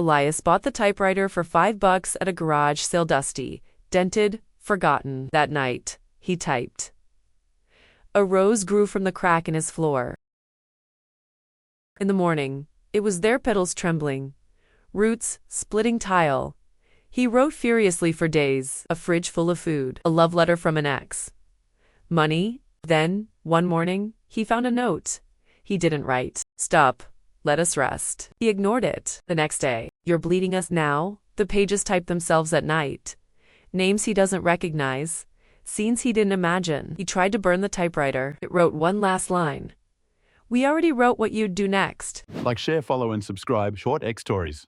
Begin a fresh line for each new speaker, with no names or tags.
Elias bought the typewriter for $5 at a garage sale. Dusty, dented, forgotten. That night, he typed. A rose grew from the crack in his floor. In the morning, it was there, petals trembling, roots splitting tile. He wrote furiously for days, a fridge full of food, a love letter from an ex. Money. Then, one morning, he found a note. He didn't write, "Stop, let us rest." He ignored it. The next day, "You're bleeding us now." The pages typed themselves at night. Names he doesn't recognize, scenes he didn't imagine. He tried to burn the typewriter. It wrote one last line. "We already wrote what you'd do next."
Like, share, follow, and subscribe Short X Stories.